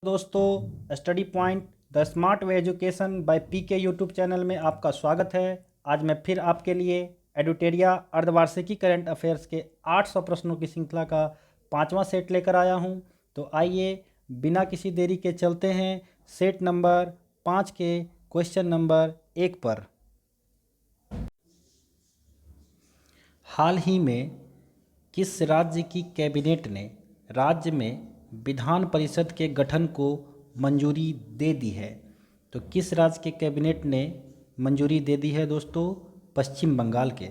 दोस्तों, study point the smart way education by PK YouTube channel में आपका स्वागत है। आज मैं फिर आपके लिए एडुटेरिया अर्धवार्षिकी करंट अफेयर्स के 800 प्रश्नों की श्रृंखला का 5वां सेट लेकर आया हूं। तो आइए बिना किसी देरी के चलते हैं सेट नंबर 5 के क्वेश्चन नंबर 1 पर। हाल ही में किस राज्य की कैबिनेट ने राज्य में विधान परिषद के गठन को मंजूरी दे दी है? तो किस राज्य के कैबिनेट ने मंजूरी दे दी है दोस्तों? पश्चिम बंगाल के।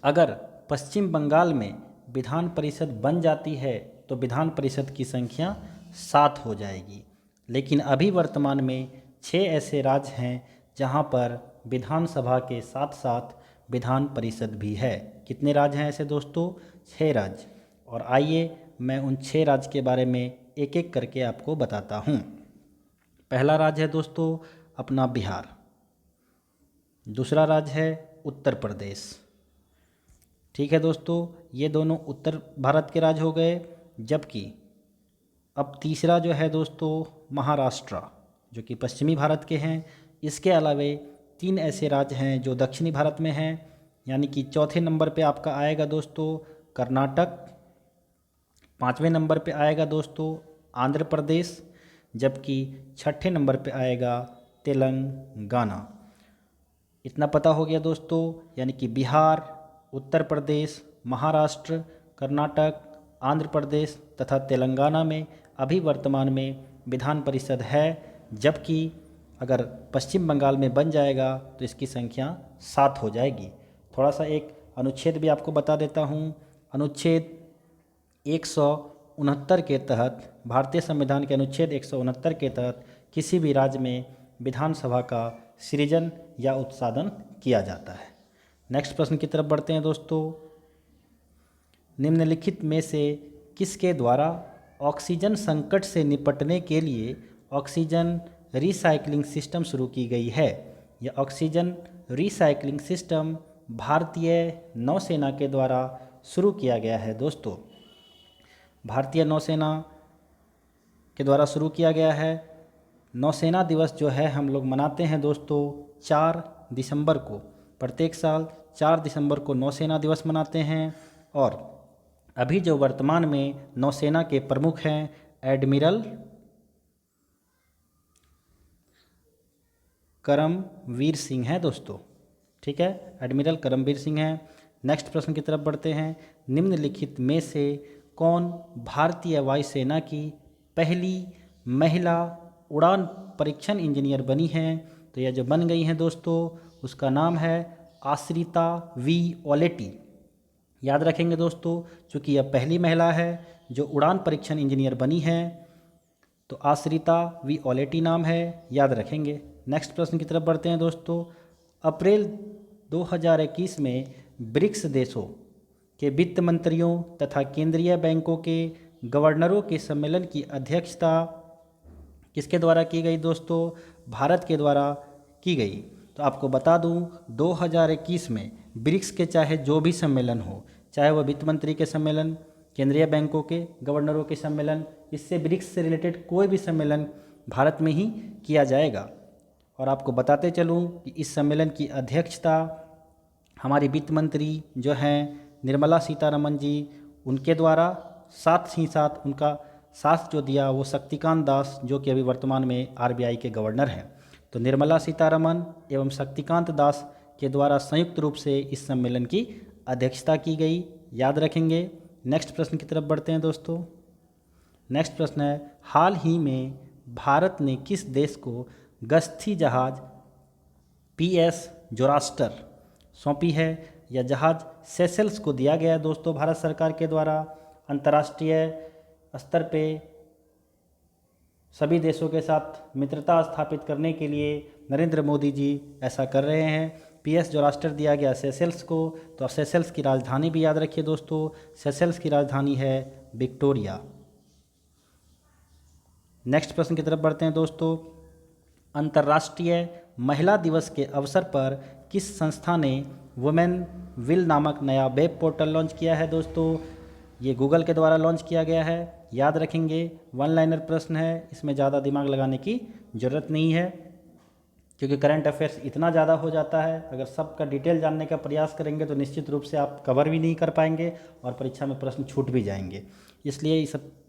अगर पश्चिम बंगाल में विधान परिषद बन जाती है तो विधान परिषद की संख्या 7 हो जाएगी। लेकिन अभी वर्तमान में 6 ऐसे राज्य हैं जहां पर विधानसभा के साथ साथ विधान परिषद भी है। कितने राज्य हैं ऐसे दोस्तों? 6 राज्य। और आइए मैं उन 6 राज्य के बारे में एक एक करके आपको बताता हूँ। पहला राज्य है दोस्तों अपना बिहार। दूसरा राज्य है उत्तर प्रदेश। ठीक है दोस्तों, ये दोनों उत्तर भारत के राज्य हो गए। जबकि अब तीसरा जो है दोस्तों महाराष्ट्र, जो कि पश्चिमी भारत के हैं। इसके अलावे 3 ऐसे राज्य हैं जो दक्षिणी भारत में हैं, यानी कि चौथे नंबर पे आपका आएगा दोस्तों कर्नाटक। 5वें नंबर पे आएगा दोस्तों आंध्र प्रदेश, जबकि 6ठे नंबर पे आएगा तेलंगाना। इतना पता हो गया दोस्तों, यानी कि बिहार, उत्तर प्रदेश, महाराष्ट्र, कर्नाटक, आंध्र प्रदेश तथा तेलंगाना में अभी वर्तमान में विधान परिषद है। जबकि अगर पश्चिम बंगाल में बन जाएगा तो इसकी संख्या 7 हो जाएगी। थोड़ा सा एक अनुच्छेद भी आपको बता देता हूँ। अनुच्छेद 169 के तहत, भारतीय संविधान के अनुच्छेद 169 के तहत किसी भी राज्य में विधानसभा का सृजन या उत्साधन किया जाता है। नेक्स्ट प्रश्न की तरफ बढ़ते हैं दोस्तों। निम्नलिखित में से किसके द्वारा ऑक्सीजन संकट से निपटने के लिए ऑक्सीजन रिसाइकलिंग सिस्टम शुरू की गई है? यह ऑक्सीजन रिसाइकलिंग सिस्टम भारतीय नौसेना के द्वारा शुरू किया गया है दोस्तों। भारतीय नौसेना के द्वारा शुरू किया गया है। नौसेना दिवस जो है हम लोग मनाते हैं दोस्तों 4 दिसंबर को। प्रत्येक साल 4 दिसंबर को नौसेना दिवस मनाते हैं। और अभी जो वर्तमान में नौसेना के प्रमुख हैं एडमिरल करमवीर सिंह हैं दोस्तों। ठीक है, एडमिरल करमवीर सिंह हैं। नेक्स्ट प्रश्न की तरफ बढ़ते हैं। निम्नलिखित में से कौन भारतीय वायुसेना की पहली महिला उड़ान परीक्षण इंजीनियर बनी हैं? तो यह जो बन गई हैं दोस्तों उसका नाम है आश्रिता वी ओलेटी। याद रखेंगे दोस्तों, चूँकि यह पहली महिला है जो उड़ान परीक्षण इंजीनियर बनी है, तो आश्रिता वी ओलेटी नाम है, याद रखेंगे। नेक्स्ट प्रश्न की तरफ बढ़ते हैं दोस्तों। अप्रैल 2021 में ब्रिक्स देशों के वित्त मंत्रियों तथा केंद्रीय बैंकों के गवर्नरों के सम्मेलन की अध्यक्षता किसके द्वारा की गई दोस्तों? भारत के द्वारा की गई। तो आपको बता दूं 2021 में ब्रिक्स के चाहे जो भी सम्मेलन हो, चाहे वह वित्त मंत्री के सम्मेलन, केंद्रीय बैंकों के गवर्नरों के सम्मेलन, इससे ब्रिक्स से रिलेटेड कोई भी सम्मेलन भारत में ही किया जाएगा। और आपको बताते चलूँ कि इस सम्मेलन की अध्यक्षता हमारी वित्त मंत्री जो हैं निर्मला सीतारमन जी, उनके द्वारा, साथ ही साथ उनका साथ जो दिया वो शक्तिकांत दास, जो कि अभी वर्तमान में आरबीआई के गवर्नर हैं। तो निर्मला सीतारमन एवं शक्तिकांत दास के द्वारा संयुक्त रूप से इस सम्मेलन की अध्यक्षता की गई, याद रखेंगे। नेक्स्ट प्रश्न की तरफ बढ़ते हैं दोस्तों। नेक्स्ट प्रश्न है, हाल ही में भारत ने किस देश को गश्ती जहाज PS जोरास्टर सौंपी है? यह जहाज सेशल्स को दिया गया है दोस्तों भारत सरकार के द्वारा। अंतर्राष्ट्रीय स्तर पे सभी देशों के साथ मित्रता स्थापित करने के लिए नरेंद्र मोदी जी ऐसा कर रहे हैं। PS जोरास्टर दिया गया सेशल्स को। तो सेशल्स की राजधानी भी याद रखिए दोस्तों, सेशल्स की राजधानी है विक्टोरिया। नेक्स्ट प्रश्न की तरफ बढ़ते हैं दोस्तों। अंतर्राष्ट्रीय महिला दिवस के अवसर पर किस संस्था ने वुमेन विल नामक नया वेब पोर्टल लॉन्च किया है दोस्तों? ये गूगल के द्वारा लॉन्च किया गया है। याद रखेंगे, वन लाइनर प्रश्न है, इसमें ज़्यादा दिमाग लगाने की ज़रूरत नहीं है, क्योंकि करंट अफेयर्स इतना ज़्यादा हो जाता है, अगर सबका डिटेल जानने का प्रयास करेंगे तो निश्चित रूप से आप कवर भी नहीं कर पाएंगे और परीक्षा में प्रश्न छूट भी जाएंगे। इसलिए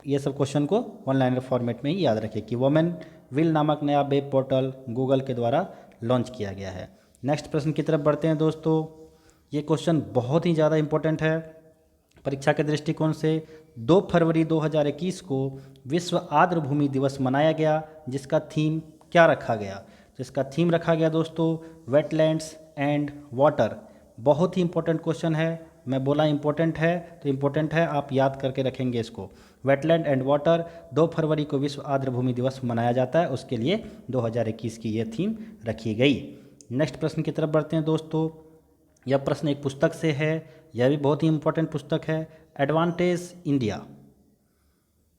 ये सब क्वेश्चन को वन लाइनर फॉर्मेट में ही याद रखें कि वोमेन विल नामक नया वेब पोर्टल गूगल के द्वारा लॉन्च किया गया है। नेक्स्ट प्रश्न की तरफ बढ़ते हैं दोस्तों। ये क्वेश्चन बहुत ही ज़्यादा इम्पोर्टेंट है परीक्षा के दृष्टिकोण से। 2 फरवरी 2021 को विश्व आर्द्र भूमि दिवस मनाया गया, जिसका थीम क्या रखा गया? जिसका थीम रखा गया दोस्तों वेटलैंड्स एंड वाटर। बहुत ही इंपॉर्टेंट क्वेश्चन है, मैं बोला इंपॉर्टेंट है तो इंपॉर्टेंट है, आप याद करके रखेंगे इसको। वेटलैंड एंड वाटर 2 फरवरी को विश्व आर्द्र भूमि दिवस मनाया जाता है, उसके लिए 2021 की यह थीम रखी गई। नेक्स्ट प्रश्न की तरफ बढ़ते हैं दोस्तों। यह प्रश्न एक पुस्तक से है, यह भी बहुत ही इंपॉर्टेंट पुस्तक है, advantage India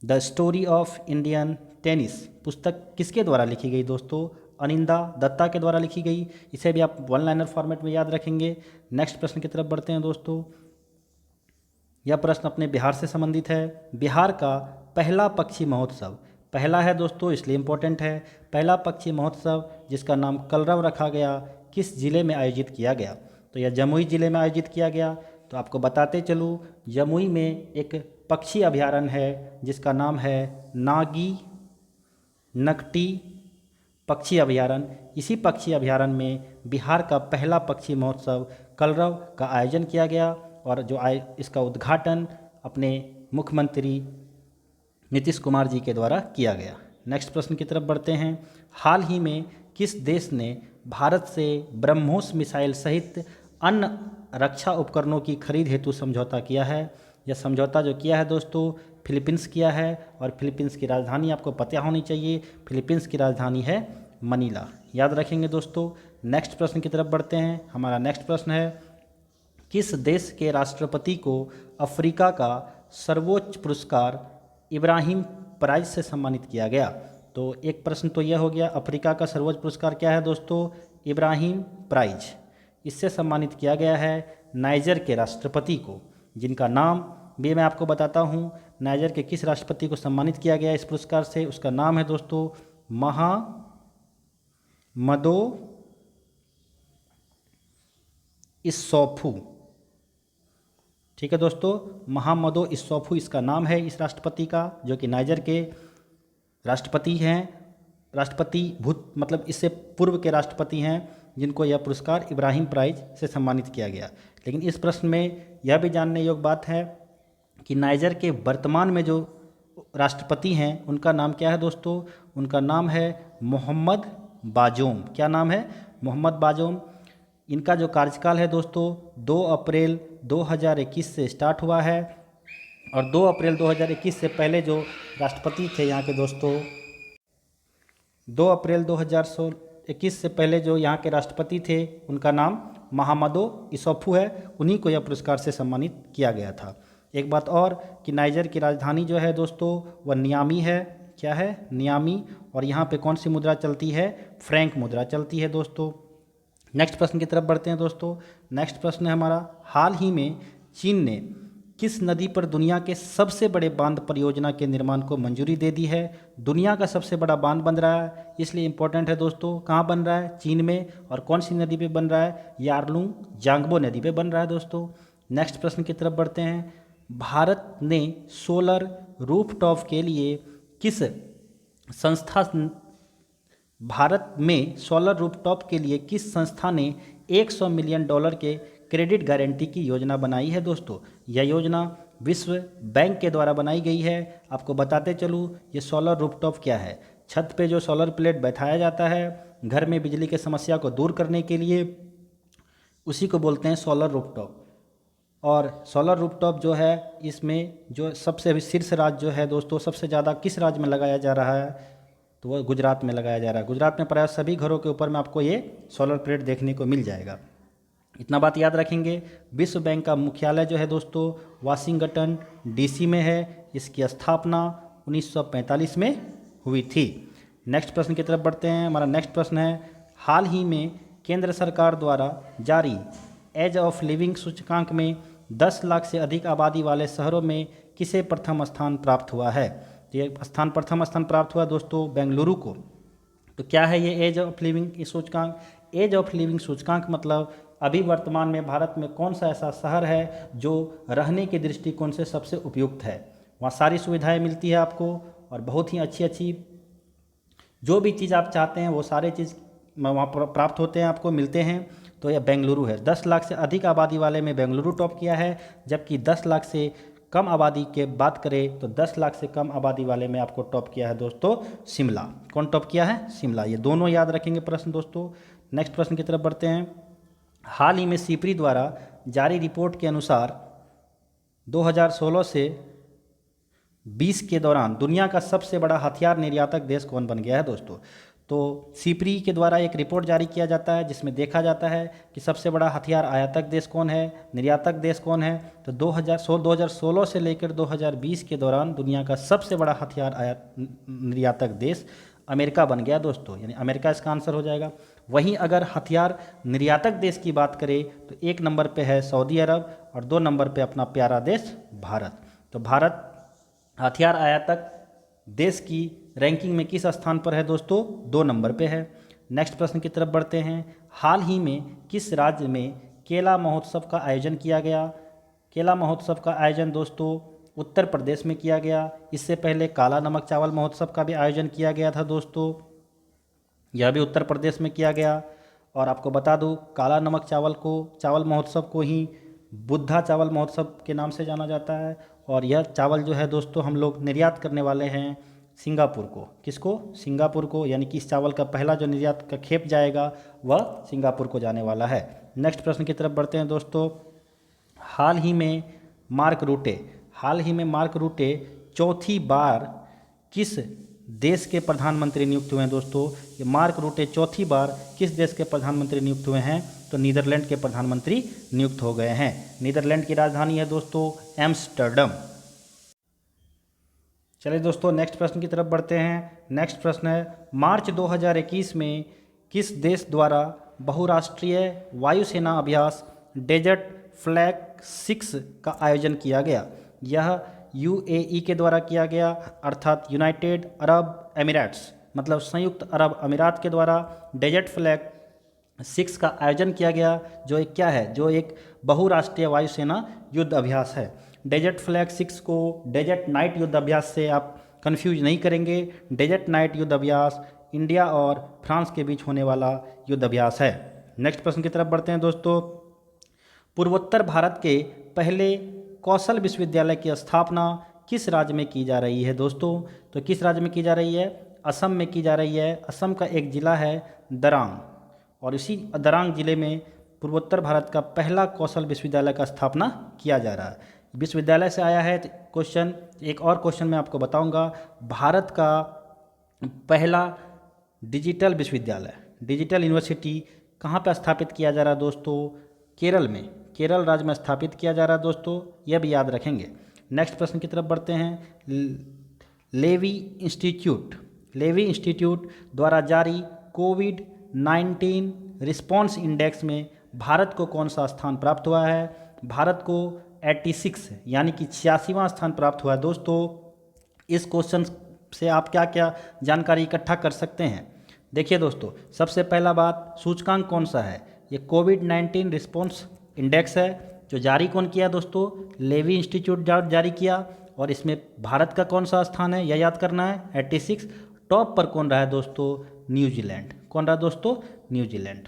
the story of Indian tennis. पुस्तक किसके द्वारा लिखी गई दोस्तों? अनिंदा दत्ता के द्वारा लिखी गई। इसे भी आप वन लाइनर फॉर्मेट में याद रखेंगे। नेक्स्ट प्रश्न की तरफ बढ़ते हैं दोस्तों। यह प्रश्न अपने बिहार से संबंधित है। बिहार का पहला पक्षी महोत्सव, पहला है दोस्तों इसलिए इम्पोर्टेंट है, पहला पक्षी महोत्सव जिसका नाम कलरव रखा गया, किस जिले में आयोजित किया गया? तो यह जमुई जिले में आयोजित किया गया। तो आपको बताते चलूँ, जमुई में एक पक्षी अभयारण्य है जिसका नाम है नागी नकटी पक्षी अभयारण्य। इसी पक्षी अभयारण्य में बिहार का पहला पक्षी महोत्सव कलरव का आयोजन किया गया और इसका उद्घाटन अपने मुख्यमंत्री नीतीश कुमार जी के द्वारा किया गया। नेक्स्ट प्रश्न की तरफ बढ़ते हैं। हाल ही में किस देश ने भारत से ब्रह्मोस मिसाइल सहित अन्य रक्षा उपकरणों की खरीद हेतु समझौता किया है? यह समझौता जो किया है दोस्तों फिलीपींस किया है और फिलीपींस की राजधानी आपको पता होनी चाहिए, फिलीपींस की राजधानी है मनीला। याद रखेंगे दोस्तों। नेक्स्ट प्रश्न की तरफ बढ़ते हैं। हमारा नेक्स्ट प्रश्न है, किस देश के राष्ट्रपति को अफ्रीका का सर्वोच्च पुरस्कार इब्राहिम प्राइज से सम्मानित किया गया? तो एक प्रश्न तो यह हो गया, अफ्रीका का सर्वोच्च पुरस्कार क्या है दोस्तों? इब्राहिम प्राइज। इससे सम्मानित किया गया है नाइजर के राष्ट्रपति को, जिनका नाम भी मैं आपको बताता हूँ। नाइजर के किस राष्ट्रपति को सम्मानित किया गया इस पुरस्कार से? उसका नाम है दोस्तों महामदो इस्सौफू। ठीक है दोस्तों, महामदो इस्सौफू इसका नाम है इस राष्ट्रपति का, जो कि नाइजर के राष्ट्रपति हैं। राष्ट्रपति भूत मतलब इससे पूर्व के राष्ट्रपति हैं जिनको यह पुरस्कार इब्राहिम प्राइज से सम्मानित किया गया। लेकिन इस प्रश्न में यह भी जानने योग्य बात है कि नाइजर के वर्तमान में जो राष्ट्रपति हैं उनका नाम क्या है दोस्तों? उनका नाम है मोहम्मद बाजोम। क्या नाम है? मोहम्मद बाजोम। इनका जो कार्यकाल है दोस्तों 2 अप्रैल 2021 से स्टार्ट हुआ है और 2 अप्रैल 2021 से पहले जो राष्ट्रपति थे यहाँ के दोस्तों, 2 अप्रैल 2021 से पहले जो यहाँ के राष्ट्रपति थे उनका नाम महामदो इस्सौफू है। उन्हीं को यह पुरस्कार से सम्मानित किया गया था। एक बात और कि नाइजर की राजधानी जो है दोस्तों वह नियामी है। क्या है? नियामी। और यहाँ पे कौन सी मुद्रा चलती है? फ्रैंक मुद्रा चलती है दोस्तों। नेक्स्ट प्रश्न की तरफ बढ़ते हैं दोस्तों। नेक्स्ट प्रश्न है हमारा, हाल ही में चीन ने किस नदी पर दुनिया के सबसे बड़े बांध परियोजना के निर्माण को मंजूरी दे दी है? दुनिया का सबसे बड़ा बांध बन रहा है, इसलिए इंपॉर्टेंट है दोस्तों। कहाँ बन रहा है? चीन में। और कौन सी नदी पे बन रहा है? यारलुंग जांगबो नदी पे बन रहा है दोस्तों। नेक्स्ट प्रश्न की तरफ बढ़ते हैं। भारत ने सोलर रूफटॉप के लिए किस संस्था भारत में सोलर रूफटॉप के लिए किस संस्था ने $100 मिलियन के क्रेडिट गारंटी की योजना बनाई है दोस्तों? यह योजना विश्व बैंक के द्वारा बनाई गई है। आपको बताते चलूँ ये सोलर रूफटॉप क्या है। छत पे जो सोलर प्लेट बैठाया जाता है घर में बिजली की समस्या को दूर करने के लिए, उसी को बोलते हैं सोलर रूफटॉप। और सोलर रूफटॉप जो है इसमें जो सबसे अभी शीर्ष राज्य जो है दोस्तों, सबसे ज़्यादा किस राज्य में लगाया जा रहा है? तो वह गुजरात में लगाया जा रहा है। गुजरात में प्राय सभी घरों के ऊपर में आपको ये सोलर प्लेट देखने को मिल जाएगा। इतना बात याद रखेंगे। विश्व बैंक का मुख्यालय जो है दोस्तों वाशिंगटन डीसी में है। इसकी स्थापना 1945 में हुई थी। नेक्स्ट प्रश्न की तरफ बढ़ते हैं। हमारा नेक्स्ट प्रश्न है, हाल ही में केंद्र सरकार द्वारा जारी एज ऑफ लिविंग सूचकांक में 10 लाख से अधिक आबादी वाले शहरों में किसे प्रथम स्थान प्राप्त हुआ है? तो ये प्रथम स्थान प्राप्त हुआ दोस्तों बेंगलुरु को। तो क्या है ये एज ऑफ लिविंग सूचकांक? एज ऑफ लिविंग सूचकांक मतलब अभी वर्तमान में भारत में कौन सा ऐसा शहर है जो रहने के दृष्टिकोण से सबसे उपयुक्त है, वहाँ सारी सुविधाएं मिलती है आपको और बहुत ही अच्छी अच्छी जो भी चीज़ आप चाहते हैं वो सारे चीज़ वहाँ प्राप्त होते हैं, आपको मिलते हैं। तो यह बेंगलुरु है। 10 लाख से अधिक आबादी वाले में बेंगलुरु टॉप किया है, जबकि 10 लाख से कम आबादी के बात करें तो 10 लाख से कम आबादी वाले में आपको टॉप किया है दोस्तों शिमला। कौन टॉप किया है? शिमला। ये दोनों याद रखेंगे प्रश्न दोस्तों। नेक्स्ट प्रश्न की तरफ बढ़ते हैं। हाल ही में सीपरी द्वारा जारी रिपोर्ट के अनुसार 2016 से 20 के दौरान दुनिया का सबसे बड़ा हथियार निर्यातक देश कौन बन गया है दोस्तों? तो सीपरी के द्वारा एक रिपोर्ट जारी किया जाता है जिसमें देखा जाता है कि सबसे बड़ा हथियार आयातक देश कौन है, निर्यातक देश कौन है। तो 2016 से लेकर 2020 के दौरान दुनिया का सबसे बड़ा हथियार निर्यातक देश अमेरिका बन गया दोस्तों, यानी अमेरिका इसका आंसर हो जाएगा। वहीं अगर हथियार निर्यातक देश की बात करें तो 1 नंबर पे है सऊदी अरब और 2 नंबर पे अपना प्यारा देश भारत। तो भारत हथियार आयातक देश की रैंकिंग में किस स्थान पर है दोस्तों? 2 नंबर पे है। नेक्स्ट प्रश्न की तरफ बढ़ते हैं। हाल ही में किस राज्य में केला महोत्सव का आयोजन किया गया? केला महोत्सव का आयोजन दोस्तों उत्तर प्रदेश में किया गया। इससे पहले काला नमक चावल महोत्सव का भी आयोजन किया गया था दोस्तों, यह भी उत्तर प्रदेश में किया गया। और आपको बता दूं काला नमक चावल महोत्सव को ही बुद्धा चावल महोत्सव के नाम से जाना जाता है। और यह चावल जो है दोस्तों हम लोग निर्यात करने वाले हैं सिंगापुर को। किसको? सिंगापुर को, यानी कि इस चावल का पहला जो निर्यात का खेप जाएगा वह सिंगापुर को जाने वाला है। नेक्स्ट प्रश्न की तरफ बढ़ते हैं दोस्तों। हाल ही में मार्क रूटे चौथी बार किस देश के प्रधानमंत्री नियुक्त हुए हैं दोस्तों? ये मार्क रूटे चौथी बार किस देश के प्रधानमंत्री नियुक्त हुए हैं? तो नीदरलैंड के प्रधानमंत्री नियुक्त हो गए हैं। नीदरलैंड की राजधानी है दोस्तों एम्स्टर्डम। चलिए दोस्तों नेक्स्ट प्रश्न की तरफ बढ़ते हैं। नेक्स्ट प्रश्न है मार्च 2021 में किस देश द्वारा बहुराष्ट्रीय वायुसेना अभ्यास डेजर्ट फ्लैग 6 का आयोजन किया गया? यह यूएई के द्वारा किया गया, अर्थात यूनाइटेड अरब एमिरेट्स मतलब संयुक्त अरब अमीरात के द्वारा डेजर्ट फ्लैग 6 का आयोजन किया गया, जो एक क्या है? जो एक बहुराष्ट्रीय वायुसेना युद्ध अभ्यास है। डेजर्ट फ्लैग 6 को डेजर्ट नाइट युद्ध अभ्यास से आप कंफ्यूज नहीं करेंगे। डेजर्ट नाइट युद्ध अभ्यास इंडिया और फ्रांस के बीच होने वाला युद्ध अभ्यास है। नेक्स्ट प्रश्न की तरफ बढ़ते हैं दोस्तों। पूर्वोत्तर भारत के पहले कौशल विश्वविद्यालय की स्थापना किस राज्य में की जा रही है दोस्तों? तो किस राज्य में की जा रही है? असम में की जा रही है। असम का एक ज़िला है दरांग, और इसी दरांग ज़िले में पूर्वोत्तर भारत का पहला कौशल विश्वविद्यालय का स्थापना किया जा रहा है। विश्वविद्यालय से आया है क्वेश्चन। एक और क्वेश्चन मैं आपको बताऊंगा। भारत का पहला डिजिटल विश्वविद्यालय, डिजिटल यूनिवर्सिटी कहाँ पर स्थापित किया जा रहा है दोस्तों? केरल में, केरल राज्य में स्थापित किया जा रहा है दोस्तों, यह भी याद रखेंगे। नेक्स्ट प्रश्न की तरफ बढ़ते हैं। लेवी इंस्टीट्यूट द्वारा जारी कोविड-19 रिस्पॉन्स इंडेक्स में भारत को कौन सा स्थान प्राप्त हुआ है? भारत को 86 यानी कि 86वां स्थान प्राप्त हुआ है दोस्तों। इस क्वेश्चन से आप क्या क्या जानकारी इकट्ठा कर सकते हैं? देखिए दोस्तों, सबसे पहला बात सूचकांक कौन सा है? ये कोविड-19 रिस्पॉन्स इंडेक्स है, जो जारी कौन किया दोस्तों? लेवी इंस्टीट्यूट जारी किया। और इसमें भारत का कौन सा स्थान है यह याद करना है, 86। टॉप पर कौन रहा है दोस्तों? न्यूजीलैंड। कौन रहा दोस्तों? न्यूजीलैंड।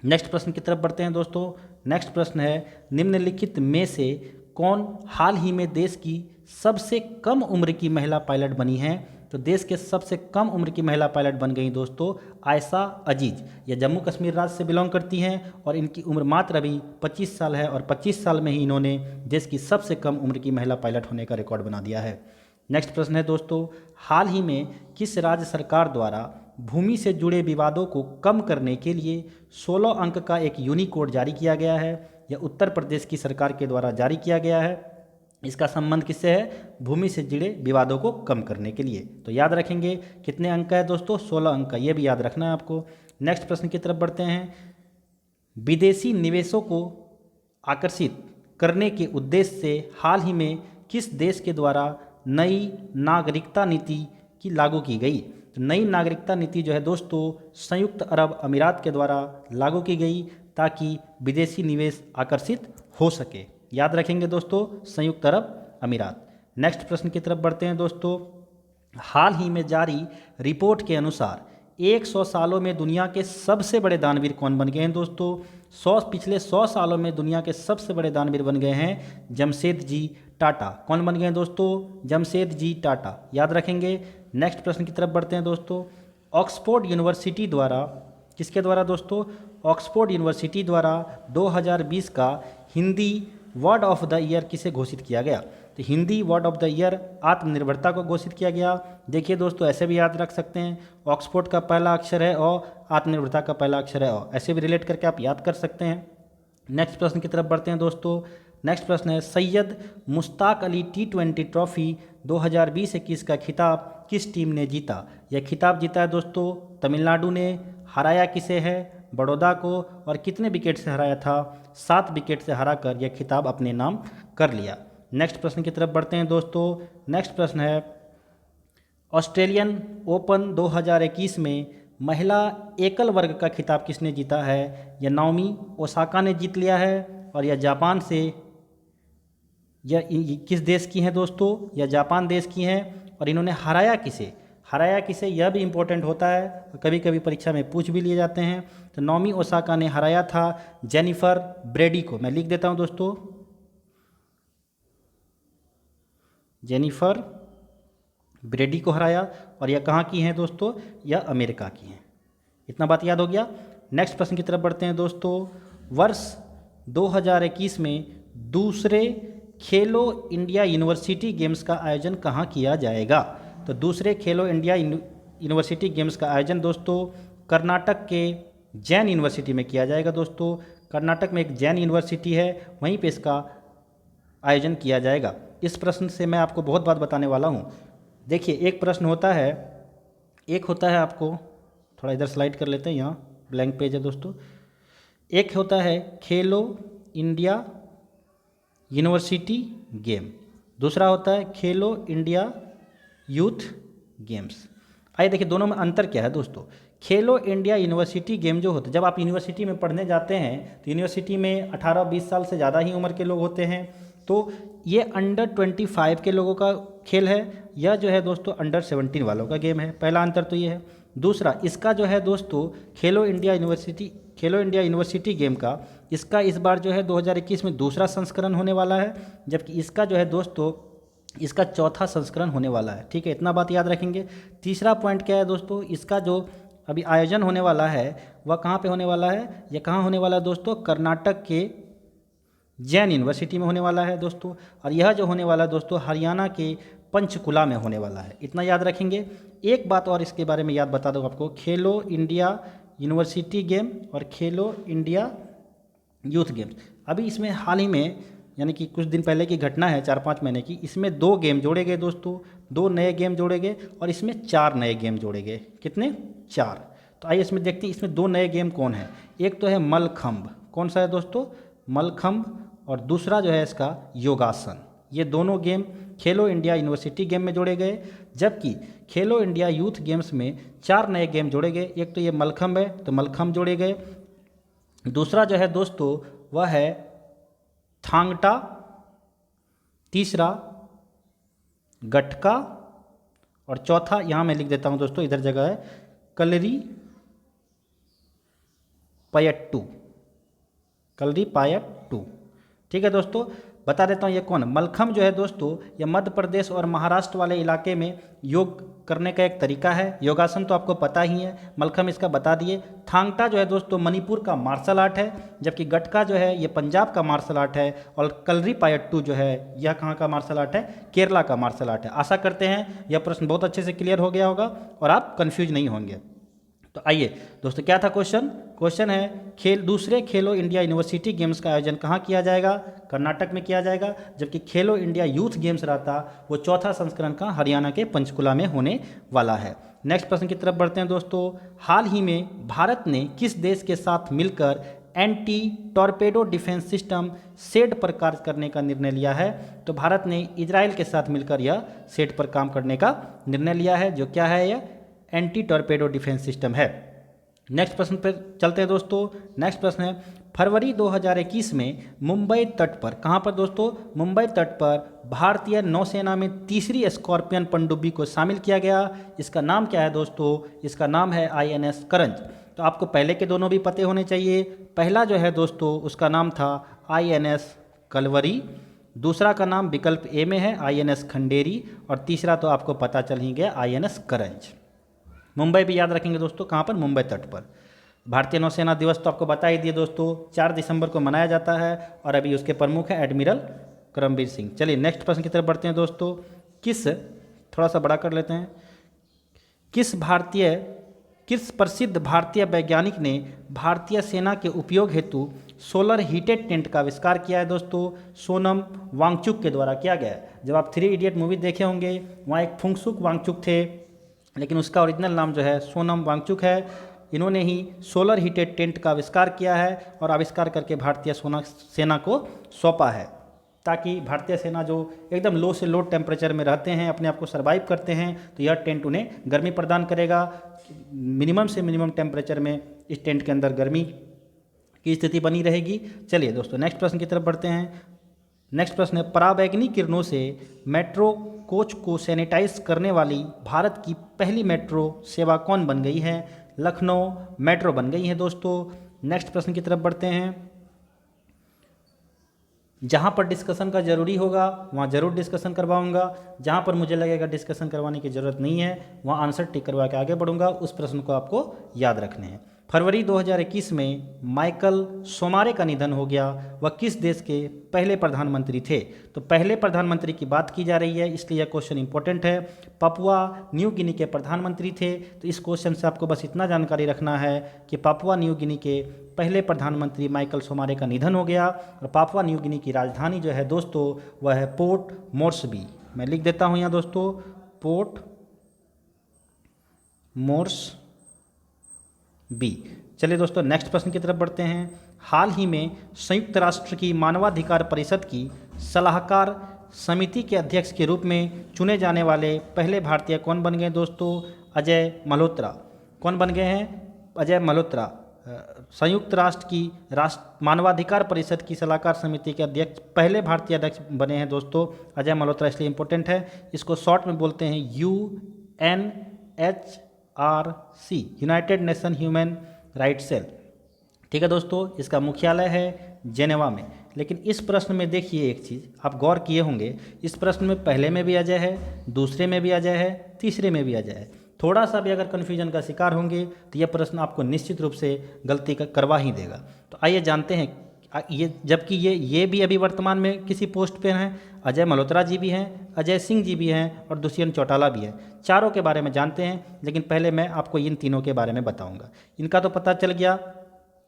नेक्स्ट प्रश्न की तरफ बढ़ते हैं दोस्तों। नेक्स्ट प्रश्न है निम्नलिखित में से कौन हाल ही में देश की सबसे कम उम्र की महिला पायलट बनी है? तो देश के सबसे कम उम्र की महिला पायलट बन गई दोस्तों आयशा अजीज। ये जम्मू कश्मीर राज्य से बिलोंग करती हैं और इनकी उम्र मात्र अभी 25 साल है, और 25 साल में ही इन्होंने देश की सबसे कम उम्र की महिला पायलट होने का रिकॉर्ड बना दिया है। नेक्स्ट प्रश्न है दोस्तों, हाल ही में किस राज्य सरकार द्वारा भूमि से जुड़े विवादों को कम करने के लिए 16 अंक का एक यूनिकोड जारी किया गया है? यह उत्तर प्रदेश की सरकार के द्वारा जारी किया गया है। इसका संबंध किससे है? भूमि से जुड़े विवादों को कम करने के लिए। तो याद रखेंगे कितने अंक का है दोस्तों? 16 अंक का, ये भी याद रखना है आपको। नेक्स्ट प्रश्न की तरफ बढ़ते हैं। विदेशी निवेशों को आकर्षित करने के उद्देश्य से हाल ही में किस देश के द्वारा नई नागरिकता नीति की लागू की गई? तो नई नागरिकता नीति जो है दोस्तों संयुक्त अरब अमीरात के द्वारा लागू की गई ताकि विदेशी निवेश आकर्षित हो सके। याद रखेंगे दोस्तों, संयुक्त अरब अमीरात। नेक्स्ट प्रश्न की तरफ बढ़ते हैं दोस्तों। हाल ही में जारी रिपोर्ट के अनुसार 100 सालों में दुनिया के सबसे बड़े दानवीर कौन बन गए हैं दोस्तों? पिछले 100 सालों में दुनिया के सबसे बड़े दानवीर बन गए हैं जमशेदजी टाटा। कौन बन गए हैं दोस्तों? जमशेदजी टाटा। याद रखेंगे। नेक्स्ट प्रश्न की तरफ बढ़ते हैं दोस्तों। ऑक्सफोर्ड यूनिवर्सिटी द्वारा, किसके द्वारा दोस्तों? ऑक्सफोर्ड यूनिवर्सिटी द्वारा 2020 का Hindi word of the year किसे घोषित किया गया? तो Hindi word of the year आत्मनिर्भरता को घोषित किया गया। देखिए दोस्तों, ऐसे भी याद रख सकते हैं, ऑक्सफोर्ड का पहला अक्षर है और आत्मनिर्भरता का पहला अक्षर है और, ऐसे भी रिलेट करके आप याद कर सकते हैं। नेक्स्ट प्रश्न की तरफ बढ़ते हैं दोस्तों। नेक्स्ट प्रश्न है, सैयद मुश्ताक अली T20 ट्रॉफी 2020-21 का खिताब किस टीम ने जीता? यह खिताब जीता है दोस्तों तमिलनाडु ने। हराया किसे है? बड़ौदा को। और कितने विकेट से हराया था? 7 विकेट से हराकर यह खिताब अपने नाम कर लिया। नेक्स्ट प्रश्न की तरफ बढ़ते हैं दोस्तों। नेक्स्ट प्रश्न है, ऑस्ट्रेलियन ओपन 2021 में महिला एकल वर्ग का खिताब किसने जीता है? यह नाओमी ओसाका ने जीत लिया है। और यह जापान से, यह किस देश की हैं दोस्तों? यह जापान देश की हैं। और इन्होंने हराया किसे? हराया किसे, यह भी इम्पोर्टेंट होता है, कभी कभी परीक्षा में पूछ भी लिए जाते हैं। तो नाओमी ओसाका ने हराया था जेनिफर ब्रेडी को। मैं लिख देता हूं दोस्तों, जेनिफर ब्रेडी को हराया। और यह कहाँ की हैं दोस्तों? यह अमेरिका की हैं। इतना बात याद हो गया। नेक्स्ट प्रश्न की तरफ बढ़ते हैं दोस्तों। वर्ष 2021 में दूसरे खेलो इंडिया यूनिवर्सिटी गेम्स का आयोजन कहाँ किया जाएगा? तो दूसरे खेलो इंडिया यूनिवर्सिटी गेम्स का आयोजन दोस्तों कर्नाटक के जैन यूनिवर्सिटी में किया जाएगा दोस्तों। कर्नाटक में एक जैन यूनिवर्सिटी है, वहीं पे इसका आयोजन किया जाएगा। इस प्रश्न से मैं आपको बहुत बात बताने वाला हूँ। देखिए, एक प्रश्न होता है, एक होता है, आपको थोड़ा इधर स्लाइड कर लेते हैं, यहाँ ब्लैंक पेज है दोस्तों। एक होता है खेलो इंडिया यूनिवर्सिटी गेम, दूसरा होता है खेलो इंडिया यूथ गेम्स। आइए देखिए दोनों में अंतर क्या है दोस्तों। खेलो इंडिया यूनिवर्सिटी गेम जो होता है, जब आप यूनिवर्सिटी में पढ़ने जाते हैं तो यूनिवर्सिटी में 18-20 साल से ज़्यादा ही उम्र के लोग होते हैं, तो ये अंडर 25 के लोगों का खेल है। यह जो है दोस्तों अंडर 17 वालों का गेम है। पहला अंतर तो ये है। दूसरा, इसका जो है दोस्तों खेलो इंडिया यूनिवर्सिटी गेम का, इसका इस बार जो है 2021 में दूसरा संस्करण होने वाला है, जबकि इसका जो है दोस्तों इसका चौथा संस्करण होने वाला है। ठीक है, इतना बात याद रखेंगे। तीसरा पॉइंट क्या है दोस्तों, इसका जो अभी आयोजन होने वाला है वह कहाँ पे होने वाला है? यह कहाँ होने वाला है दोस्तों? कर्नाटक के जैन यूनिवर्सिटी में होने वाला है दोस्तों। और यह जो होने वाला है दोस्तों हरियाणा के पंचकुला में होने वाला है। इतना याद रखेंगे। एक बात और इसके बारे में याद बता दूँ आपको, खेलो इंडिया यूनिवर्सिटी गेम और खेलो इंडिया यूथ गेम्स, अभी इसमें हाल ही में यानी कि कुछ दिन पहले की घटना है, 4-5 महीने की, इसमें 2 गेम जोड़े गए दोस्तों, 2 नए गेम जोड़े गए और इसमें 4 नए गेम जोड़े गए। कितने? 4। तो आइए इसमें देखते हैं इसमें 2 नए गेम कौन है। एक तो है मलखंभ, कौन सा है दोस्तों? मलखंभ। और दूसरा जो है इसका योगासन। ये दोनों गेम खेलो इंडिया यूनिवर्सिटी गेम में जोड़े गए, जबकि खेलो इंडिया यूथ गेम्स में 4 नए गेम जोड़े गए। एक तो ये मलखंभ है, तो मलखंभ जोड़े गए। दूसरा जो है दोस्तों वह है थांगटा, तीसरा गटका और चौथा, यहाँ मैं लिख देता हूँ दोस्तों, इधर जगह है कलरी पयट्टू, कलरी पायट्टू। ठीक है दोस्तों, बता देता हूँ ये कौन। मलखंभ जो है दोस्तों ये मध्य प्रदेश और महाराष्ट्र वाले इलाके में योग करने का एक तरीका है। योगासन तो आपको पता ही है, मलखंभ इसका बता दिए। थांगटा जो है दोस्तों मणिपुर का मार्शल आर्ट है, जबकि गटका जो है ये पंजाब का मार्शल आर्ट है। और कलरी पायट्टू जो है यह कहाँ का मार्शल आर्ट है? केरला का मार्शल आर्ट है। आशा करते हैं यह प्रश्न बहुत अच्छे से क्लियर हो गया होगा और आप कन्फ्यूज नहीं होंगे। तो आइए दोस्तों, क्या था क्वेश्चन है दूसरे खेलो इंडिया यूनिवर्सिटी गेम्स का आयोजन कहाँ किया जाएगा? कर्नाटक में किया जाएगा, जबकि खेलो इंडिया यूथ गेम्स रहता वो चौथा संस्करण का हरियाणा के पंचकुला में होने वाला है। नेक्स्ट प्रश्न की तरफ बढ़ते हैं दोस्तों। हाल ही में भारत ने किस देश के साथ मिलकर anti torpedo defence system said पर कार्य करने का निर्णय लिया है? तो भारत ने इजराइल के साथ मिलकर यह सेड पर काम करने का निर्णय लिया है, जो क्या है, यह एंटी टॉर्पेडो डिफेंस सिस्टम है। नेक्स्ट प्रश्न पर चलते हैं दोस्तों। नेक्स्ट प्रश्न है, फरवरी 2021 में मुंबई तट पर, कहाँ पर दोस्तों, मुंबई तट पर भारतीय नौसेना में तीसरी स्कॉर्पियन पनडुब्बी को शामिल किया गया। इसका नाम क्या है दोस्तों? इसका नाम है INS करंज। तो आपको पहले के दोनों भी पते होने चाहिए। पहला जो है दोस्तों उसका नाम था INS कलवरी, दूसरा का नाम विकल्प ए में है INS खंडेरी, और तीसरा तो आपको पता चल ही गया INS करंज। मुंबई भी याद रखेंगे दोस्तों, कहाँ पर, मुंबई तट पर। भारतीय नौसेना दिवस तो आपको बता ही दिए दोस्तों, 4 दिसंबर को मनाया जाता है, और अभी उसके प्रमुख हैं एडमिरल करमबीर सिंह। चलिए नेक्स्ट प्रश्न की तरफ बढ़ते हैं दोस्तों। थोड़ा सा बड़ा कर लेते हैं। किस प्रसिद्ध भारतीय वैज्ञानिक ने भारतीय सेना के उपयोग हेतु सोलर हीटेड टेंट का आविष्कार किया है दोस्तों? सोनम वांगचुक के द्वारा किया गया है। जब आप 3 इडियट मूवी देखे होंगे, वहाँ एक फुंगसुक वांगचुक थे, लेकिन उसका ओरिजिनल नाम जो है सोनम वांगचुक है। इन्होंने ही सोलर हीटेड टेंट का आविष्कार किया है, और आविष्कार करके भारतीय सेना को सौंपा है, ताकि भारतीय सेना जो एकदम लो से लो टेम्परेचर में रहते हैं, अपने आप को सर्वाइव करते हैं, तो यह टेंट उन्हें गर्मी प्रदान करेगा। मिनिमम से मिनिमम टेम्परेचर में इस टेंट के अंदर गर्मी की स्थिति बनी रहेगी। चलिए दोस्तों नेक्स्ट प्रश्न की तरफ बढ़ते हैं। नेक्स्ट प्रश्न है, पराबैंगनी किरणों से मेट्रो कोच को सैनिटाइज करने वाली भारत की पहली मेट्रो सेवा कौन बन गई है? लखनऊ मेट्रो बन गई है दोस्तों। नेक्स्ट प्रश्न की तरफ बढ़ते हैं। जहाँ पर डिस्कशन का ज़रूरी होगा वहाँ ज़रूर डिस्कशन करवाऊंगा, जहाँ पर मुझे लगेगा डिस्कशन करवाने की ज़रूरत नहीं है वहाँ आंसर टिक करवा के आगे बढ़ूंगा। उस प्रश्न को आपको याद रखने हैं। फरवरी 2021 में माइकल सोमारे का निधन हो गया। वह किस देश के पहले प्रधानमंत्री थे? तो पहले प्रधानमंत्री की बात की जा रही है, इसलिए यह क्वेश्चन इंपॉर्टेंट है। पपुआ न्यू गिनी के प्रधानमंत्री थे। तो इस क्वेश्चन से आपको बस इतना जानकारी रखना है कि पापुआ न्यू गिनी के पहले प्रधानमंत्री माइकल सोमारे का निधन हो गया, और पापुआ न्यू गिनी की राजधानी जो है दोस्तों वह है पोर्ट मोर्सबी। मैं लिख देता हूँ यहाँ दोस्तों, पोर्ट मोर्सबी। चलिए दोस्तों नेक्स्ट प्रश्न की तरफ बढ़ते हैं। हाल ही में संयुक्त राष्ट्र की मानवाधिकार परिषद की सलाहकार समिति के अध्यक्ष के रूप में चुने जाने वाले पहले भारतीय कौन बन गए दोस्तों? अजय मल्होत्रा। कौन बन गए हैं? अजय मल्होत्रा। संयुक्त राष्ट्र की मानवाधिकार परिषद की सलाहकार समिति के अध्यक्ष, पहले भारतीय अध्यक्ष बने हैं दोस्तों अजय मल्होत्रा, इसलिए इंपॉर्टेंट है। इसको शॉर्ट में बोलते हैं UNHRC, United Nation Human Right cell. ठीक है दोस्तों, इसका मुख्यालय है जेनेवा में। लेकिन इस प्रश्न में देखिए एक चीज़ आप गौर किए होंगे, इस प्रश्न में पहले में भी अजय है, दूसरे में भी अजय है, तीसरे में भी अजय है। थोड़ा सा भी अगर कन्फ्यूजन का शिकार होंगे तो यह प्रश्न आपको निश्चित रूप से गलती करवा ही देगा। तो आइए जानते हैं, ये जबकि ये भी अभी वर्तमान में किसी पोस्ट पे हैं। अजय मल्होत्रा जी भी हैं, अजय सिंह जी भी हैं, और दुष्यंत चौटाला भी हैं। चारों के बारे में जानते हैं, लेकिन पहले मैं आपको इन तीनों के बारे में बताऊंगा। इनका तो पता चल गया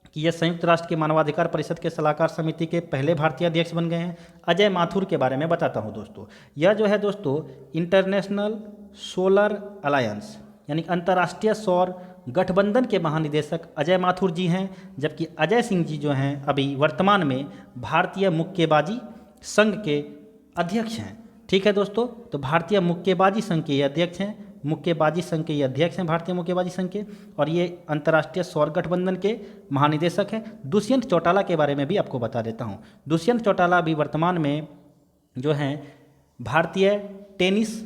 कि यह संयुक्त राष्ट्र की मानवाधिकार परिषद के सलाहकार समिति के पहले भारतीय अध्यक्ष बन गए हैं। अजय माथुर के बारे में बताता हूं दोस्तों। यह जो है दोस्तों इंटरनेशनल सोलर अलायंस यानी अंतर्राष्ट्रीय सौर गठबंधन के महानिदेशक अजय माथुर जी हैं, जबकि अजय सिंह जी जो हैं अभी वर्तमान में भारतीय मुक्केबाजी संघ के अध्यक्ष हैं। ठीक है दोस्तों, तो भारतीय मुक्केबाजी संघ के ये अध्यक्ष हैं, मुक्केबाजी संघ के ये अध्यक्ष हैं भारतीय मुक्केबाजी संघ के, और ये अंतर्राष्ट्रीय सौर गठबंधन के महानिदेशक हैं। दुष्यंत चौटाला के बारे में भी आपको बता देता हूँ। दुष्यंत चौटाला अभी वर्तमान में जो हैं भारतीय टेनिस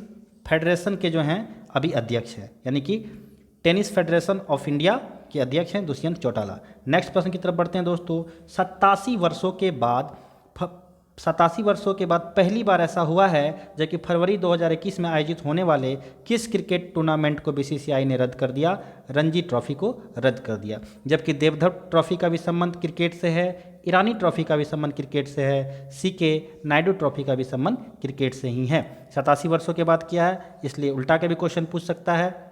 फेडरेशन के जो हैं अभी अध्यक्ष हैं, यानी कि टेनिस फेडरेशन ऑफ इंडिया के अध्यक्ष हैं दुष्यंत चौटाला। नेक्स्ट प्रश्न की तरफ बढ़ते हैं दोस्तों। 87 वर्षों के बाद पहली बार ऐसा हुआ है जबकि फरवरी 2021 में आयोजित होने वाले किस क्रिकेट टूर्नामेंट को BCCI ने रद्द कर दिया? रणजी ट्रॉफी को रद्द कर दिया। जबकि देवधर ट्रॉफी का भी संबंध क्रिकेट से है, ईरानी ट्रॉफी का भी संबंध क्रिकेट से है, CK नायडू ट्रॉफी का भी संबंध क्रिकेट से ही है। 87 वर्षों के बाद किया है, इसलिए उल्टा के भी क्वेश्चन पूछ सकता है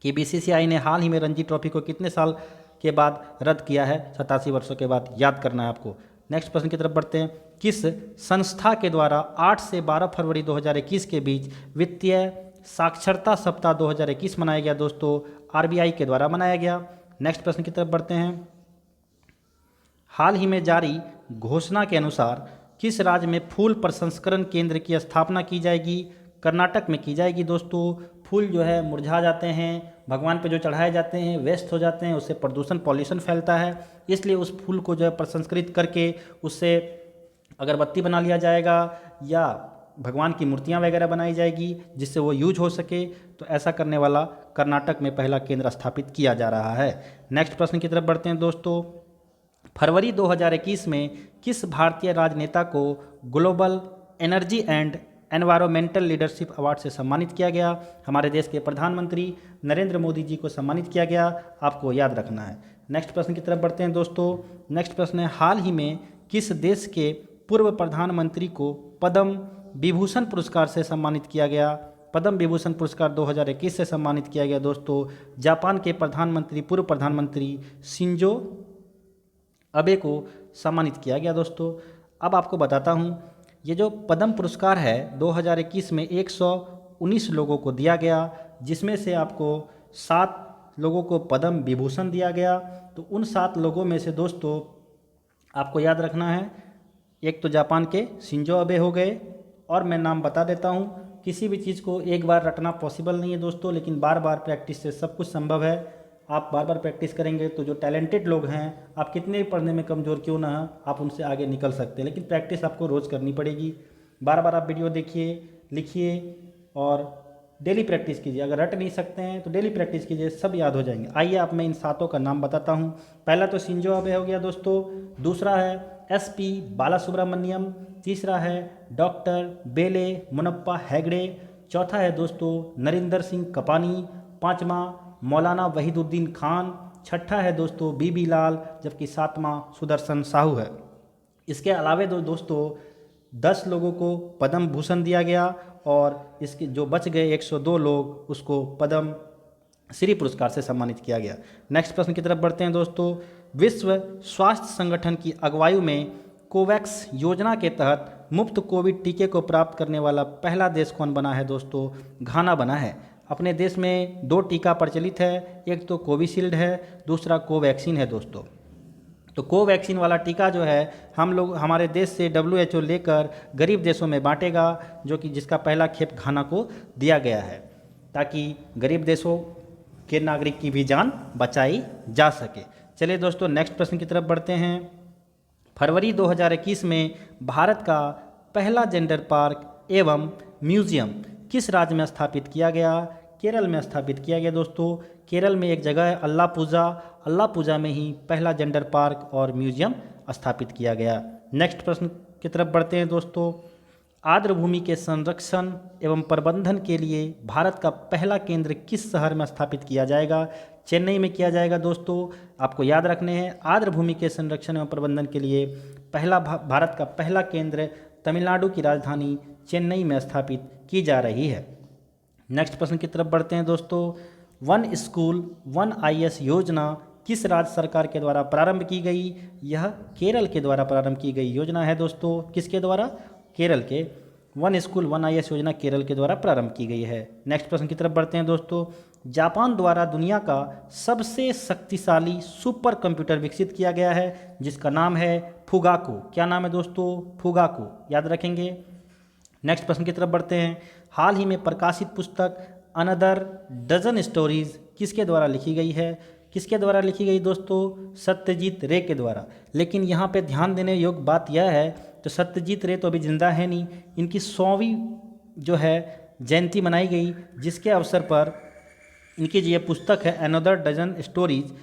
कि BCCI ने हाल ही में रणजी ट्रॉफी को कितने साल के बाद रद्द किया है? 87 वर्षों के बाद, याद करना है आपको। नेक्स्ट प्रश्न की तरफ बढ़ते हैं। किस संस्था के द्वारा 8 से 12 फरवरी 2021 के बीच वित्तीय साक्षरता सप्ताह 2021 मनाया गया दोस्तों? RBI के द्वारा मनाया गया। नेक्स्ट प्रश्न की तरफ बढ़ते हैं। हाल ही में जारी घोषणा के अनुसार किस राज्य में फूल प्रसंस्करण केंद्र की स्थापना की जाएगी? कर्नाटक में की जाएगी दोस्तों। फूल जो है मुरझा जाते हैं, भगवान पे जो चढ़ाए जाते हैं वेस्ट हो जाते हैं, उससे प्रदूषण पॉल्यूशन फैलता है, इसलिए उस फूल को जो है प्रसंस्कृत करके उससे अगरबत्ती बना लिया जाएगा या भगवान की मूर्तियाँ वगैरह बनाई जाएगी जिससे वो यूज हो सके। तो ऐसा करने वाला कर्नाटक में पहला केंद्र स्थापित किया जा रहा है। नेक्स्ट प्रश्न की तरफ बढ़ते हैं दोस्तों। फरवरी 2021 में किस भारतीय राजनेता को global energy and environmental leadership award से सम्मानित किया गया? हमारे देश के प्रधानमंत्री नरेंद्र मोदी जी को सम्मानित किया गया, आपको याद रखना है। नेक्स्ट प्रश्न की तरफ बढ़ते हैं दोस्तों। नेक्स्ट प्रश्न है, हाल ही में किस देश के पूर्व प्रधानमंत्री को पद्म विभूषण पुरस्कार से सम्मानित किया गया? पद्म विभूषण पुरस्कार 2021 से सम्मानित किया गया दोस्तों। जापान के प्रधानमंत्री पूर्व प्रधानमंत्री शिंजो अबे को सम्मानित किया गया दोस्तों। अब आपको बताता हूँ, ये जो पद्म पुरस्कार है 2021 में 119 लोगों को दिया गया, जिसमें से आपको 7 लोगों को पद्म विभूषण दिया गया। तो उन 7 लोगों में से दोस्तों आपको याद रखना है, एक तो जापान के शिंजो अबे हो गए, और मैं नाम बता देता हूँ। किसी भी चीज़ को एक बार रटना पॉसिबल नहीं है दोस्तों, लेकिन बार बार प्रैक्टिस से सब कुछ संभव है। आप बार बार प्रैक्टिस करेंगे तो जो टैलेंटेड लोग हैं, आप कितने भी पढ़ने में कमज़ोर क्यों ना हैं, आप उनसे आगे निकल सकते हैं। लेकिन प्रैक्टिस आपको रोज़ करनी पड़ेगी। बार बार आप वीडियो देखिए, लिखिए और डेली प्रैक्टिस कीजिए। अगर रट नहीं सकते हैं तो डेली प्रैक्टिस कीजिए, सब याद हो जाएंगे। आइए आप मैं इन 7 का नाम बताता हूँ। पहला तो शिंजो अबे हो गया दोस्तों, दूसरा है SP बालासुब्रमण्यम, तीसरा है डॉक्टर बेले मुनप्पा हेगड़े, चौथा है दोस्तों नरिंदर सिंह कपानी, पांचवा मौलाना वहीदुद्दीन खान, छठा है दोस्तों BB लाल, जबकि 7वां सुदर्शन साहू है। इसके अलावे दोस्तों 10 लोगों को पद्म भूषण दिया गया और इसके जो बच गए 102 लोग, उसको पद्म श्री पुरस्कार से सम्मानित किया गया। नेक्स्ट प्रश्न की तरफ बढ़ते हैं दोस्तों। विश्व स्वास्थ्य संगठन की अगुवाई में कोवैक्स योजना के तहत मुफ्त कोविड टीके को प्राप्त करने वाला पहला देश कौन बना है दोस्तों? घाना बना है। अपने देश में 2 टीका प्रचलित है, एक तो कोविशील्ड है, दूसरा कोवैक्सीन है दोस्तों। तो कोवैक्सीन वाला टीका जो है हम लोग हमारे देश से WHO लेकर गरीब देशों में बांटेगा, जो कि जिसका पहला खेप घाना को दिया गया है, ताकि गरीब देशों के नागरिक की भी जान बचाई जा सके। चलिए दोस्तों नेक्स्ट प्रश्न की तरफ बढ़ते हैं। फरवरी 2021 में भारत का पहला जेंडर पार्क एवं म्यूजियम किस राज्य में स्थापित किया गया? केरल में स्थापित किया गया दोस्तों। केरल में एक जगह है अल्लापूजा में ही पहला जेंडर पार्क और म्यूजियम स्थापित किया गया। नेक्स्ट प्रश्न की तरफ बढ़ते हैं दोस्तों। आर्द्रभूमि के संरक्षण एवं प्रबंधन के लिए भारत का पहला केंद्र किस शहर में स्थापित किया जाएगा? चेन्नई में किया जाएगा दोस्तों। आपको याद रखने हैं, आर्द्रभूमि के संरक्षण एवं प्रबंधन के लिए भारत का पहला केंद्र तमिलनाडु की राजधानी चेन्नई में स्थापित की जा रही है। नेक्स्ट प्रश्न की तरफ बढ़ते हैं दोस्तों। वन स्कूल वन IAS योजना किस राज्य सरकार के द्वारा प्रारंभ की गई? यह केरल के द्वारा प्रारंभ की गई योजना है दोस्तों। किसके द्वारा? केरल के। वन स्कूल वन IAS योजना केरल के द्वारा प्रारंभ की गई है। नेक्स्ट प्रश्न की तरफ बढ़ते हैं दोस्तों। जापान द्वारा दुनिया का सबसे शक्तिशाली सुपर कंप्यूटर विकसित किया गया है, जिसका नाम है फुगाकू। क्या नाम है दोस्तों? फुगाकू, याद रखेंगे। नेक्स्ट प्रश्न की तरफ बढ़ते हैं। हाल ही में प्रकाशित पुस्तक अनदर डजन स्टोरीज किसके द्वारा लिखी गई है? किसके द्वारा लिखी गई दोस्तों? सत्यजीत रे के द्वारा। लेकिन यहाँ पे ध्यान देने योग्य बात यह है, तो सत्यजीत रे तो अभी जिंदा है नहीं, इनकी 100वीं जो है जयंती मनाई गई, जिसके अवसर पर इनकी जो ये पुस्तक है अनदर डजन स्टोरीज,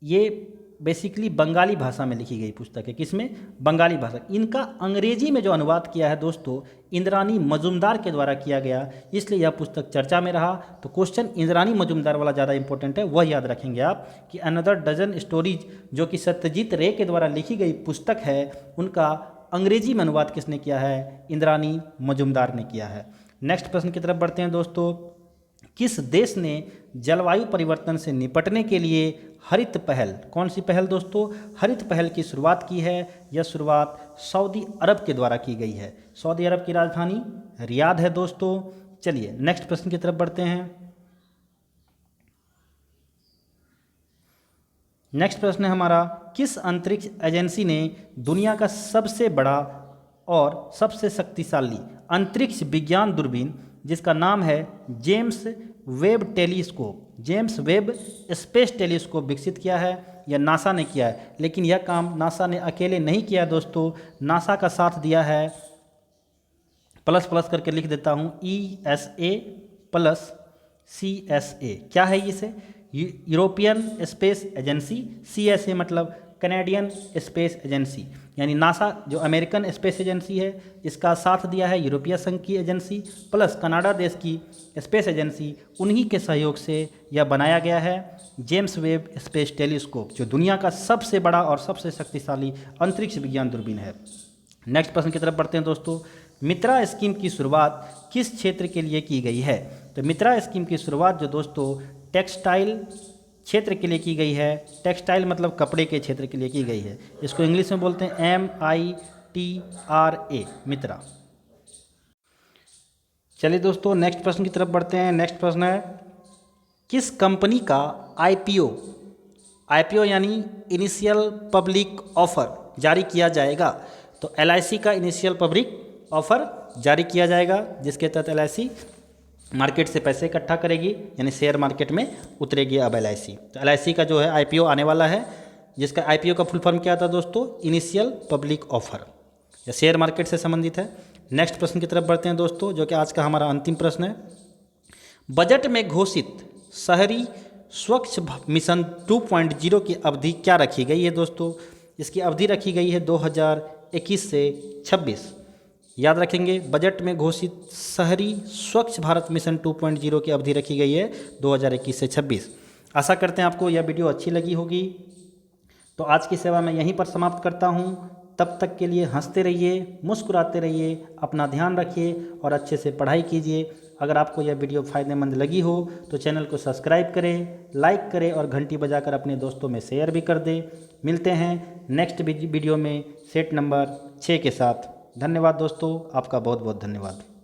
ये बेसिकली बंगाली भाषा में लिखी गई पुस्तक है। किसमें? बंगाली भाषा। इनका अंग्रेजी में जो अनुवाद किया है दोस्तों इंद्रानी मजुमदार के द्वारा किया गया, इसलिए यह पुस्तक चर्चा में रहा। तो क्वेश्चन इंद्रानी मजुमदार वाला ज़्यादा इंपॉर्टेंट है, वह याद रखेंगे आप कि अनदर डजन स्टोरीज जो कि सत्यजीत रे के द्वारा लिखी गई पुस्तक है, उनका अंग्रेजी में अनुवाद किसने किया है? इंद्रानी मजुमदार ने किया है। नेक्स्ट प्रश्न की तरफ बढ़ते हैं दोस्तों। किस देश ने जलवायु परिवर्तन से निपटने के लिए हरित पहल, कौन सी पहल दोस्तों? हरित पहल की शुरुआत की है। यह शुरुआत सऊदी अरब के द्वारा की गई है। सऊदी अरब की राजधानी रियाद है दोस्तों। चलिए नेक्स्ट प्रश्न की तरफ बढ़ते हैं। नेक्स्ट प्रश्न है हमारा, किस अंतरिक्ष एजेंसी ने दुनिया का सबसे बड़ा और सबसे शक्तिशाली अंतरिक्ष विज्ञान दूरबीन जिसका नाम है James Webb telescope, James Webb space telescope विकसित किया है? यह नासा ने किया है, लेकिन यह काम नासा ने अकेले नहीं किया है दोस्तों। नासा का साथ दिया है, प्लस प्लस करके लिख देता हूँ, ESA प्लस CSA। क्या है इसे? यूरोपियन स्पेस एजेंसी, CSA मतलब कैनेडियन स्पेस एजेंसी, यानी नासा जो अमेरिकन स्पेस एजेंसी है इसका साथ दिया है यूरोपीय संघ की एजेंसी प्लस कनाडा देश की स्पेस एजेंसी, उन्हीं के सहयोग से यह बनाया गया है जेम्स वेब स्पेस टेलीस्कोप, जो दुनिया का सबसे बड़ा और सबसे शक्तिशाली अंतरिक्ष विज्ञान दूरबीन है। नेक्स्ट प्रश्न की तरफ बढ़ते हैं दोस्तों। मित्रा स्कीम की शुरुआत किस क्षेत्र के लिए की गई है? तो मित्रा स्कीम की शुरुआत जो दोस्तों टेक्सटाइल क्षेत्र के लिए की गई है। टेक्सटाइल मतलब कपड़े के क्षेत्र के लिए की गई है। इसको इंग्लिश में बोलते हैं MITRA, मित्रा। चलिए दोस्तों नेक्स्ट प्रश्न की तरफ बढ़ते हैं। नेक्स्ट प्रश्न है, किस कंपनी का IPO यानी इनिशियल पब्लिक ऑफर जारी किया जाएगा? तो LIC का इनिशियल पब्लिक ऑफर जारी किया जाएगा, जिसके तहत LIC मार्केट से पैसे इकट्ठा करेगी, यानी शेयर मार्केट में उतरेगी अब LIC। तो LIC का जो है IPO आने वाला है, जिसका IPO का फुल फॉर्म क्या था दोस्तों? इनिशियल पब्लिक ऑफर, या शेयर मार्केट से संबंधित है। नेक्स्ट प्रश्न की तरफ बढ़ते हैं दोस्तों, जो कि आज का हमारा अंतिम प्रश्न है। बजट में घोषित शहरी स्वच्छ मिशन 2.0 की अवधि क्या रखी गई है दोस्तों? इसकी अवधि रखी गई है 2021 से 26। याद रखेंगे, बजट में घोषित शहरी स्वच्छ भारत मिशन 2.0 की अवधि रखी गई है 2021 से 26। आशा करते हैं आपको यह वीडियो अच्छी लगी होगी। तो आज की सेवा मैं यहीं पर समाप्त करता हूं। तब तक के लिए हंसते रहिए, मुस्कुराते रहिए, अपना ध्यान रखिए और अच्छे से पढ़ाई कीजिए। अगर आपको यह वीडियो फ़ायदेमंद लगी हो तो चैनल को सब्सक्राइब करें, लाइक करें और घंटी बजाकर अपने दोस्तों में शेयर भी कर दें। मिलते हैं नेक्स्ट वीडियो में सेट नंबर 6 के साथ। धन्यवाद दोस्तों, आपका बहुत बहुत धन्यवाद।